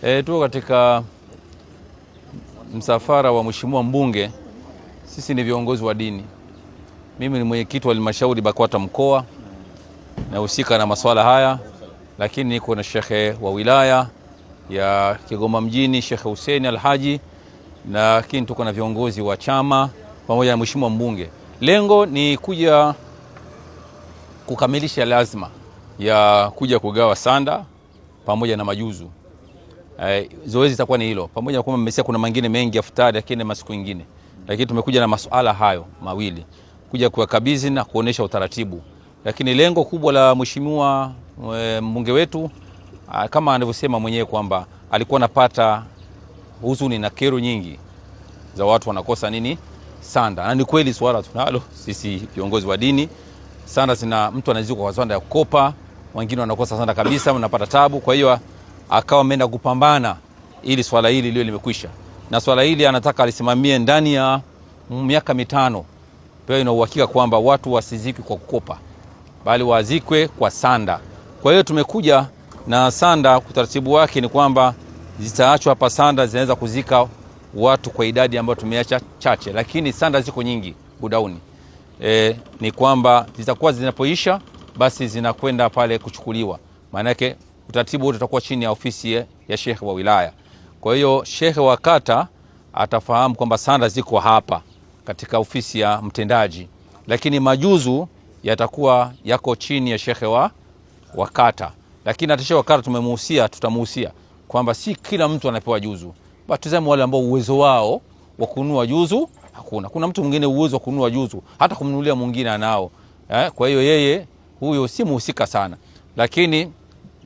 Tuko katika msafara wa mheshimiwa mbunge. Sisi ni viongozi wa dini. Mimi ni mwenyekiti wa halmashauri BAKWATA mkoa na husika na masuala haya, lakini niko na shekhe wa wilaya ya Kigoma mjini, Sheikh Hussein Alhaji, lakini tuko na viongozi wa chama pamoja na mheshimiwa mbunge. Lengo ni kuja kukamilisha lazima ya kuja kugawa sanda pamoja na majuzu. Zoezi itakuwa ni hilo, pamoja na kwamba mmesikia kuna mengine mengi ya futari lakini masiku mengine, lakini tumekuja na masuala hayo mawili kuja kuwakabidhi na kuonesha utaratibu. Lakini lengo kubwa la mheshimiwa mbunge wetu, kama anavyosema mwenyewe kwamba alikuwa anapata huzuni na kero nyingi za watu wanakosa sanda, na ni kweli swala tunalo sisi viongozi wa dini. Sanda zina mtu anaziko kwa sanda ya kukopa, wengine wanakosa sanda kabisa, wanapata tabu. Kwa hiyo akawa ameenda kupambana ili swala hili lio limekwisha, na swala hili anataka alisimamie ndani ya miaka 5. Pia ina uhakika kwamba watu wasizikwe kwa kukopa, bali wazikwe kwa sanda. Kwa hiyo tumekuja na sanda. Utaratibu wake ni kwamba zitaachwa hapa sanda, zinaweza kuzika watu kwa idadi ambayo tumeacha chache, lakini sanda ziko nyingi budauni. Ni kwamba zitakuwa zinapoisha basi zinakwenda pale kuchukuliwa. Maana yake utaratibu wote utakuwa chini ya ofisi ya shekhe wa wilaya. Kwa hiyo shekhe wa kata atafahamu kwamba sanda ziko hapa katika ofisi ya mtendaji, lakini majuzu yatakuwa yako chini ya shekhe wa kata. Lakini atashe wa kata tutamuhusia kwamba si kila mtu anapewa juzu. Batizame wale ambao uwezo wao wa kununua juzu hakuna. Kuna mtu mwingine uwezo wa kununua juzu hata kumnunulia mwingine anao. Kwa hiyo yeye huyo si muhusika sana. Lakini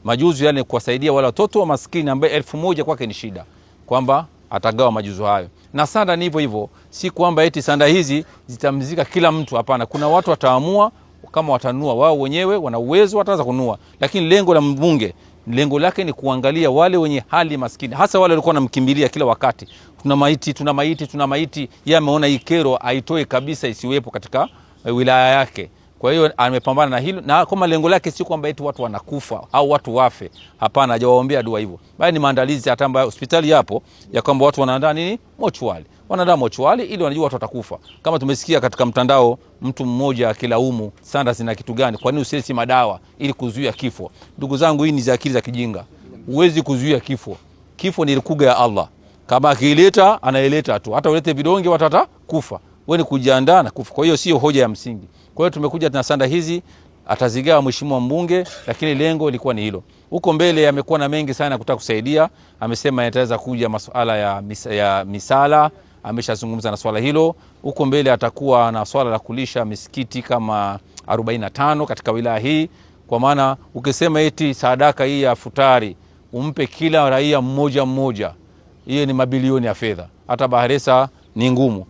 majuzu yale kuwasaidia wale watoto wa maskini ambaye 1000 kwake ni shida, kwamba atagawa majuzu hayo. Na sanda ni hivyo hivyo, si kwamba eti sanda hizi zitamzika kila mtu, hapana. Kuna watu wataamua kama watanunua wao wenyewe, wana uwezo wataanza kununua. Lakini lengo la mbunge, lengo lake ni kuangalia wale wenye hali maskini, hasa wale walikuwa wanamkimbilia kila wakati. Tuna maiti. Yeye ameona hii kero aitoe kabisa, isiwepo katika wilaya yake. Kwa hiyo amepambana na hilo, na kama lengo lake si kwamba eti watu wanakufa au watu wafe, hapana, hajawaombea dua hivyo, bali ni maandalizi hata ambayo hospitali yapo ya kwamba watu wanaandaa mochwali. Wanaandaa mochwali ili wanajua watu watakufa. Kama tumesikia katika mtandao mtu mmoja akilaumu sanda zina kitu gani, kwa nini usiesi madawa ili kuzuia kifo? Ndugu zangu, hii ni za akili za kijinga. Huwezi kuzuia kifo. Kifo ni rukuga ya Allah. Kama akileta anaileta tu, hata ulete vidonge watu watakufa. Wewe ni kujiandaa na kufa. Kwa hiyo sio hoja ya msingi. Kwa hiyo tumekuja na sanda hizi, atazigawa mheshimiwa mbunge, lakini lengo lilikuwa ni hilo. Huko mbele amekuwa na mengi sana kutaka kusaidia. Amesema yataweza kuja masuala ya misala, ameshazungumza na swala hilo. Huko mbele atakuwa na swala la kulisha misikiti kama 45 katika wilaya hii. Kwa maana ukisema eti sadaka hii ya futari umpe kila raia mmoja, hiyo ni mabilioni ya fedha. Hata Bahresa ni ngumu.